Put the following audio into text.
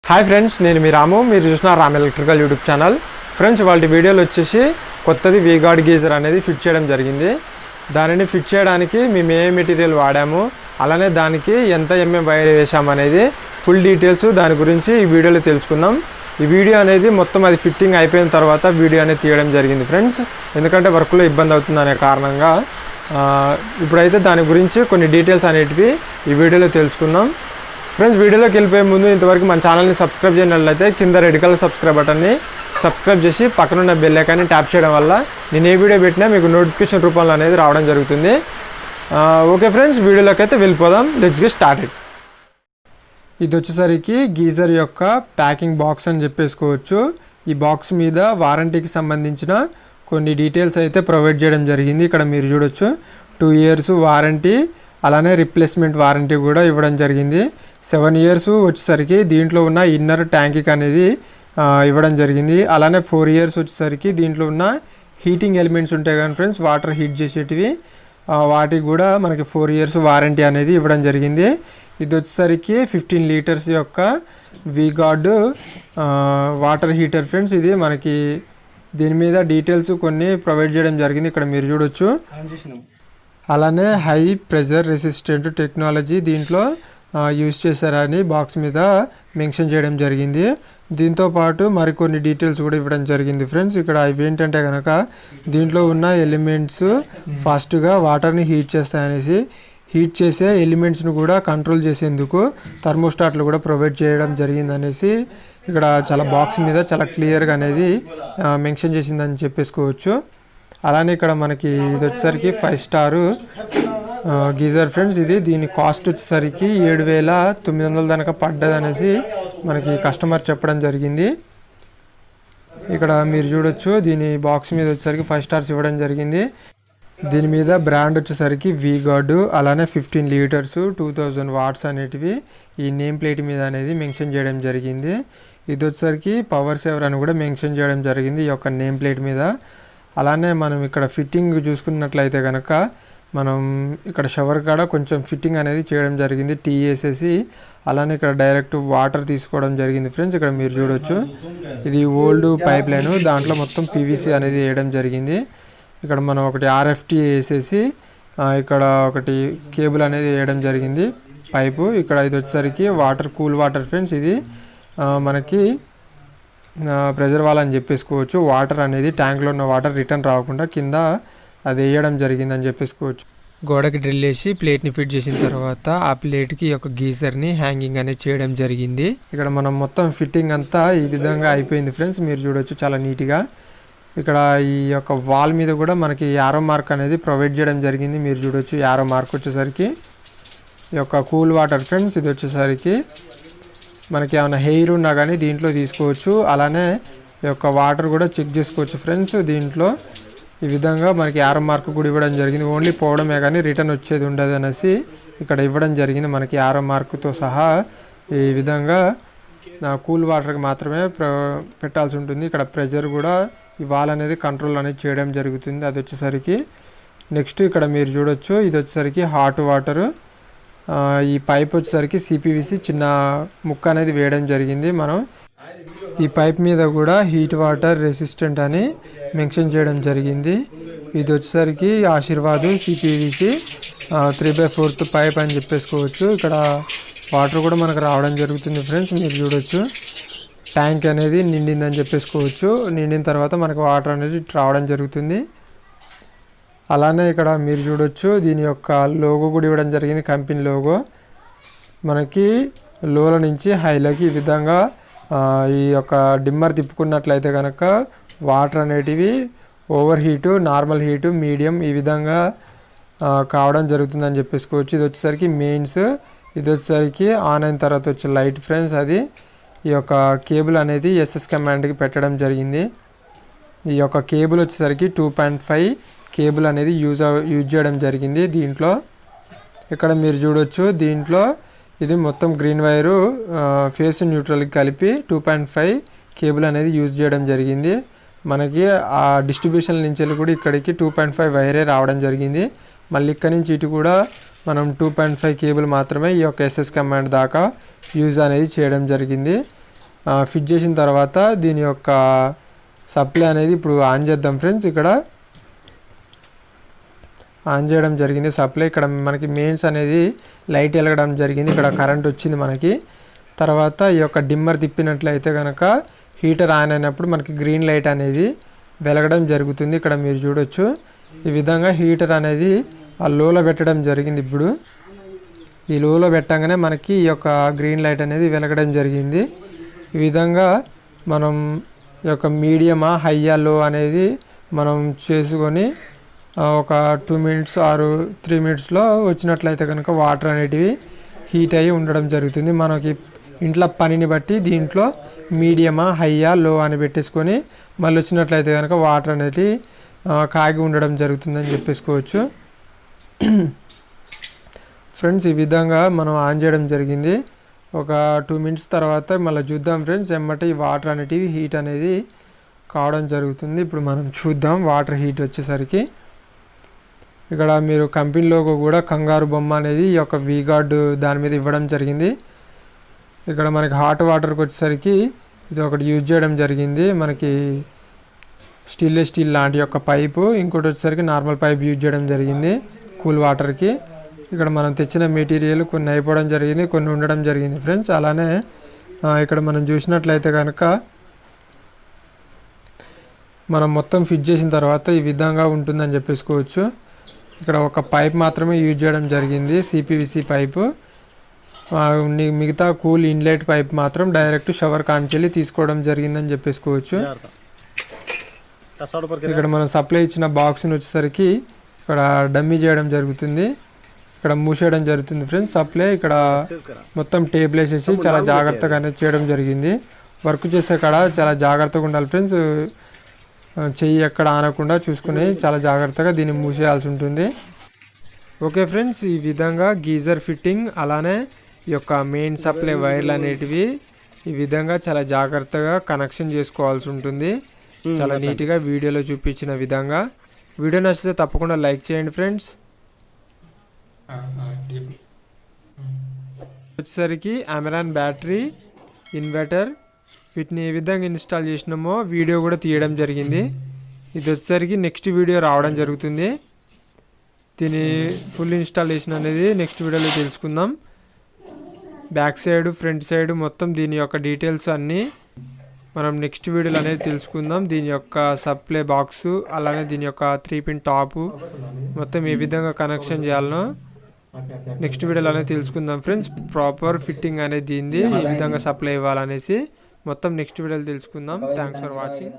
Hi friends, నేను మీ రాము. మీరు చూసిన Ram electrical YouTube channel. Friends, వాళ్ళ వీడియోలో వచ్చేసి కొత్తది వీగార్డ్ గీజర్ అనేది ఫిట్ చేయడం జరిగింది. దానిని ఫిట్ చేయడానికి మేము ఏ మెటీరియల్ వాడాము, అలానే దానికి ఎంత ఎంఎం వైర్ వేసామనేది ఫుల్ డీటెయిల్స్ దాని గురించి ఈ వీడియోలో తెలుసుకుందాం. ఈ వీడియో అనేది మొత్తం అది ఫిట్టింగ్ అయిపోయిన తర్వాత వీడియో అనేది తీయడం జరిగింది ఫ్రెండ్స్. ఎందుకంటే వర్క్లో ఇబ్బంది అవుతుందనే కారణంగా ఇప్పుడైతే దాని గురించి కొన్ని డీటెయిల్స్ అనేటివి ఈ వీడియోలో తెలుసుకుందాం. ఫ్రెండ్స్, వీడియోలోకి వెళ్ళిపోయే ముందు ఇంతవరకు మన ఛానల్ని సబ్స్క్రైబ్ చేయనట్లయితే కింద రెడ్ కలర్ సబ్స్క్రైబ్ బటన్ని సబ్స్క్రైబ్ చేసి పక్కనున్న బెల్ ఐకాన్ని ట్యాప్ చేయడం వల్ల నేను ఏ వీడియో పెట్టినా మీకు నోటిఫికేషన్ రూపంలో అనేది రావడం జరుగుతుంది. ఓకే ఫ్రెండ్స్, వీడియోలోకి అయితే వెళ్ళిపోదాం. Let's get started. ఇది వచ్చేసరికి గీజర్ యొక్క ప్యాకింగ్ బాక్స్ అని చెప్పేసుకోవచ్చు. ఈ బాక్స్ మీద వారంటీకి సంబంధించిన కొన్ని డీటెయిల్స్ అయితే ప్రొవైడ్ చేయడం జరిగింది. ఇక్కడ మీరు చూడొచ్చు 2 years వారంటీ, అలానే రిప్లేస్మెంట్ వారంటీ కూడా ఇవ్వడం జరిగింది. 7 years వచ్చేసరికి దీంట్లో ఉన్న ఇన్నర్ ట్యాంకిక్ అనేది ఇవ్వడం జరిగింది. అలానే 4 years వచ్చేసరికి దీంట్లో ఉన్న హీటింగ్ ఎలిమెంట్స్ ఉంటాయి కానీ ఫ్రెండ్స్, వాటర్ హీట్ చేసేటివి, వాటికి కూడా మనకి 4 years వారంటీ అనేది ఇవ్వడం జరిగింది. ఇది వచ్చేసరికి 15 liters యొక్క వీగార్డ్ వాటర్ హీటర్ ఫ్రెండ్స్. ఇది మనకి దీని మీద డీటెయిల్స్ కొన్ని ప్రొవైడ్ చేయడం జరిగింది. ఇక్కడ మీరు చూడొచ్చు. అలానే హై ప్రెజర్ రెసిస్టెంట్ టెక్నాలజీ దీంట్లో యూజ్ చేశారని బాక్స్ మీద మెన్షన్ చేయడం జరిగింది. దీంతోపాటు మరికొన్ని డీటెయిల్స్ కూడా ఇవ్వడం జరిగింది ఫ్రెండ్స్. ఇక్కడ ఇవి ఏంటంటే కనుక దీంట్లో ఉన్న ఎలిమెంట్స్ ఫాస్ట్గా వాటర్ని హీట్ చేస్తాయనేసి, హీట్ చేసే ఎలిమెంట్స్ను కూడా కంట్రోల్ చేసేందుకు థర్మోస్టాట్లు కూడా ప్రొవైడ్ చేయడం జరిగింది అనేసి ఇక్కడ చాలా బాక్స్ మీద చాలా క్లియర్గా అనేది మెన్షన్ చేసిందని చెప్పేసుకోవచ్చు. అలానే ఇక్కడ మనకి ఇది వచ్చేసరికి 5 star గీజర్ ఫ్రెండ్స్. దీని కాస్ట్ వచ్చేసరికి 7,900 దాకా పడ్డది అనేసి మనకి కస్టమర్ చెప్పడం జరిగింది. ఇక్కడ మీరు చూడొచ్చు, దీని బాక్స్ మీద వచ్చేసరికి 5 stars ఇవ్వడం జరిగింది. దీని మీద బ్రాండ్ వచ్చేసరికి వీగార్డ్, అలానే 15 liters 2000 watts అనేటివి ఈ నేమ్ ప్లేట్ మీద అనేది మెన్షన్ చేయడం జరిగింది. ఇది వచ్చేసరికి పవర్ సేవర్ అని కూడా మెన్షన్ చేయడం జరిగింది ఈ యొక్క నేమ్ ప్లేట్ మీద. అలానే మనం ఇక్కడ ఫిట్టింగ్ చూసుకున్నట్లయితే కనుక మనం ఇక్కడ షవర్ కాడ కొంచెం ఫిట్టింగ్ అనేది చేయడం జరిగింది, టీ వేసేసి. అలానే ఇక్కడ డైరెక్ట్ వాటర్ తీసుకోవడం జరిగింది ఫ్రెండ్స్. ఇక్కడ మీరు చూడొచ్చు, ఇది ఓల్డ్ పైప్ లైన్, దాంట్లో మొత్తం పీవీసీ అనేది వేయడం జరిగింది. ఇక్కడ మనం ఒకటి ఆర్ఎఫ్టీ వేసేసి ఇక్కడ ఒకటి కేబుల్ అనేది వేయడం జరిగింది పైపు. ఇక్కడ ఇది వచ్చేసరికి వాటర్, కూల్ వాటర్ ఫ్రెండ్స్. ఇది మనకి ప్రెజర్ వాల్ అని చెప్పేసుకోవచ్చు. వాటర్ అనేది ట్యాంక్లో ఉన్న వాటర్ రిటర్న్ రాకుండా కింద అది వేయడం జరిగిందని చెప్పేసుకోవచ్చు. గోడకి డ్రిల్ వేసి ప్లేట్ని ఫిట్ చేసిన తర్వాత ఆ ప్లేట్కి ఒక గీజర్ని హ్యాంగింగ్ అనేది చేయడం జరిగింది. ఇక్కడ మనం మొత్తం ఫిట్టింగ్ అంతా ఈ విధంగా అయిపోయింది ఫ్రెండ్స్. మీరు చూడొచ్చు చాలా నీట్గా. ఇక్కడ ఈ యొక్క వాల్ మీద కూడా మనకి యారో మార్క్ అనేది ప్రొవైడ్ చేయడం జరిగింది. మీరు చూడొచ్చు, యారో మార్క్ వచ్చేసరికి ఈ యొక్క కూల్ వాటర్ ఫ్రెండ్స్. ఇది వచ్చేసరికి మనకి ఏమైనా హెయిర్ ఉన్నా కానీ దీంట్లో తీసుకోవచ్చు. అలానే ఈ యొక్క వాటర్ కూడా చెక్ చేసుకోవచ్చు ఫ్రెండ్స్. దీంట్లో ఈ విధంగా మనకి యారో మార్క్ కూడా ఇవ్వడం జరిగింది. ఓన్లీ పోవడమే కానీ రిటర్న్ వచ్చేది ఉండదు అనేసి ఇక్కడ ఇవ్వడం జరిగింది. మనకి యారో మార్క్తో సహా ఈ విధంగా కూల్ వాటర్కి మాత్రమే పెట్టాల్సి ఉంటుంది. ఇక్కడ ప్రెజర్ కూడా ఈ వాల్ అనేది కంట్రోల్ అనేది చేయడం జరుగుతుంది. అది వచ్చేసరికి నెక్స్ట్ ఇక్కడ మీరు చూడొచ్చు, ఇది వచ్చేసరికి హాట్ వాటర్. ఈ పైప్ వచ్చేసరికి సిపివిసి చిన్న ముక్క అనేది వేయడం జరిగింది. మనం ఈ పైప్ మీద కూడా హీట్ వాటర్ రెసిస్టెంట్ అని మెన్షన్ చేయడం జరిగింది. ఇది వచ్చేసరికి ఆశీర్వాద్ సిపివిసి 3/4 పైప్ అని చెప్పేసుకోవచ్చు. ఇక్కడ వాటర్ కూడా మనకు రావడం జరుగుతుంది ఫ్రెండ్స్. మీరు చూడొచ్చు, ట్యాంక్ అనేది నిండిందని చెప్పేసుకోవచ్చు. నిండిన తర్వాత మనకు వాటర్ అనేది రావడం జరుగుతుంది. అలానే ఇక్కడ మీరు చూడొచ్చు, దీని యొక్క లోగో కూడా ఇవ్వడం జరిగింది, కంపెనీ లోగో. మనకి లోల నుంచి హైలోకి ఈ విధంగా ఈ యొక్క డిమ్మర్ తిప్పుకున్నట్లయితే కనుక వాటర్ అనేటివి over heat, normal heat, medium ఈ విధంగా కావడం జరుగుతుందని చెప్పేసుకోవచ్చు. ఇది వచ్చేసరికి మెయిన్స్. ఇది వచ్చేసరికి ఆన్ అయిన తర్వాత వచ్చే లైట్ ఫ్రెండ్స్. అది ఈ యొక్క కేబుల్ అనేది ఎస్ఎస్ కమాండ్కి పెట్టడం జరిగింది. ఈ యొక్క కేబుల్ వచ్చేసరికి 2.5 కేబుల్ అనేది యూజ్ చేయడం జరిగింది దీంట్లో. ఇక్కడ మీరు చూడొచ్చు, దీంట్లో ఇది మొత్తం గ్రీన్ వైరు ఫేస్ న్యూట్రల్కి కలిపి 2.5 కేబుల్ అనేది యూజ్ చేయడం జరిగింది. మనకి ఆ డిస్ట్రిబ్యూషన్ నుంచి కూడా ఇక్కడికి 2.5 వైరే రావడం జరిగింది. మళ్ళీ ఇక్కడ నుంచి ఇటు కూడా మనం 2.5 కేబుల్ మాత్రమే ఈ యొక్క ఎస్ఎస్ కమాండ్ దాకా యూజ్ అనేది చేయడం జరిగింది. ఫిట్ చేసిన తర్వాత దీని యొక్క సప్లై అనేది ఇప్పుడు ఆన్ చేద్దాం ఫ్రెండ్స్. ఇక్కడ ఆన్ చేయడం జరిగింది సప్లై. ఇక్కడ మనకి మెయిన్స్ అనేది లైట్ వెలగడం జరిగింది. ఇక్కడ కరెంట్ వచ్చింది మనకి. తర్వాత ఈ యొక్క డిమ్మర్ తిప్పినట్లయితే కనుక హీటర్ ఆన్ అయినప్పుడు మనకి గ్రీన్ లైట్ అనేది వెలగడం జరుగుతుంది. ఇక్కడ మీరు చూడొచ్చు ఈ విధంగా హీటర్ అనేది ఆ లోలో పెట్టడం జరిగింది. ఇప్పుడు ఈ లోలో పెట్టగానే మనకి ఈ యొక్క గ్రీన్ లైట్ అనేది వెలగడం జరిగింది. ఈ విధంగా మనం ఈ యొక్క మీడియమా హైయా లో అనేది మనం చేసుకొని ఒక 2 మినిట్స్ ఆర్ 3 మినిట్స్లో వచ్చినట్లయితే కనుక వాటర్ అనేటివి హీట్ అయ్యి ఉండడం జరుగుతుంది. మనకి ఇంట్లో పనిని బట్టి దీంట్లో మీడియమా హైయా లో అని పెట్టేసుకొని మళ్ళీ వచ్చినట్లయితే కనుక వాటర్ అనేది కాగి ఉండడం జరుగుతుందని చెప్పేసుకోవచ్చు ఫ్రెండ్స్. ఈ విధంగా మనం ఆన్ చేయడం జరిగింది. ఒక 2 మినిట్స్ తర్వాత మళ్ళీ చూద్దాం ఫ్రెండ్స్. ఎమ్మటే ఈ వాటర్ అనేటివి హీట్ అనేది కావడం జరుగుతుంది. ఇప్పుడు మనం చూద్దాం వాటర్ హీట్ వచ్చేసరికి. ఇక్కడ మీరు కంపెనీ లోగో కూడా కంగారు బొమ్మ అనేది ఈ యొక్క వీగార్డ్ దాని మీద ఇవ్వడం జరిగింది. ఇక్కడ మనకి హాట్ వాటర్కి వచ్చేసరికి ఇది ఒకటి యూజ్ చేయడం జరిగింది. మనకి స్టెయిన్లెస్ స్టీల్ లాంటి యొక్క పైపు, ఇంకోటి వచ్చేసరికి నార్మల్ పైప్ యూజ్ చేయడం జరిగింది కూల్ వాటర్కి. ఇక్కడ మనం తెచ్చిన మెటీరియల్ కొన్ని అయిపోవడం జరిగింది, కొన్ని ఉండడం జరిగింది ఫ్రెండ్స్. అలానే ఇక్కడ మనం చూసినట్లయితే కనుక మనం మొత్తం ఫిట్ చేసిన తర్వాత ఈ విధంగా ఉంటుందని చెప్పేసుకోవచ్చు. ఇక్కడ ఒక పైప్ మాత్రమే యూజ్ చేయడం జరిగింది, సిపివిసి పైపు. మిగతా కూల్ ఇన్లెట్ పైప్ మాత్రం డైరెక్ట్ షవర్ కాంచెల్లి తీసుకోవడం జరిగిందని చెప్పేసుకోవచ్చు. ఇక్కడ మనం సప్లై ఇచ్చిన బాక్స్ని వచ్చేసరికి ఇక్కడ డమ్మీ చేయడం జరుగుతుంది, ఇక్కడ మూసేయడం జరుగుతుంది ఫ్రెండ్స్. సప్లై ఇక్కడ మొత్తం టేబుల్ వేసేసి చాలా జాగ్రత్తగా అనేది చేయడం జరిగింది. వర్క్ చేసే కాడ చాలా జాగ్రత్తగా ఉండాలి ఫ్రెండ్స్. చెయ్యి ఎక్కడ ఆనకుండా చూసుకుని చాలా జాగ్రత్తగా దీన్ని మూసేయాల్సి ఉంటుంది. ఓకే ఫ్రెండ్స్, ఈ విధంగా గీజర్ ఫిట్టింగ్ అలానే ఈ యొక్క మెయిన్ సప్లై వైర్లు అనేటివి ఈ విధంగా చాలా జాగ్రత్తగా కనెక్షన్ చేసుకోవాల్సి ఉంటుంది. చాలా నీట్గా వీడియోలో చూపించిన విధంగా. వీడియో నచ్చితే తప్పకుండా లైక్ చేయండి ఫ్రెండ్స్. వచ్చేసరికి అమెరాన్ బ్యాటరీ, ఇన్వర్టర్, వీటిని ఏ విధంగా ఇన్స్టాల్ చేసినామో వీడియో కూడా తీయడం జరిగింది. ఇది వచ్చేసరికి నెక్స్ట్ వీడియో రావడం జరుగుతుంది. దీని ఫుల్ ఇన్స్టాలేషన్ అనేది నెక్స్ట్ వీడియోలో తెలుసుకుందాం. బ్యాక్ సైడ్ ఫ్రంట్ సైడ్ మొత్తం దీని యొక్క డీటెయిల్స్ అన్నీ మనం నెక్స్ట్ వీడియోలో అనేది తెలుసుకుందాం. దీని యొక్క సప్లై బాక్సు అలానే దీని యొక్క 3 పిన్ టాపు మొత్తం ఏ విధంగా కనెక్షన్ చేయాలనో నెక్స్ట్ వీడియోలో అనేది తెలుసుకుందాం ఫ్రెండ్స్. ప్రాపర్ ఫిట్టింగ్ అనేది దీనిది ఏ విధంగా సప్లై ఇవ్వాలనేసి మొత్తం నెక్స్ట్ వీడియోలో తెలుసుకుందాం. Thanks for watching.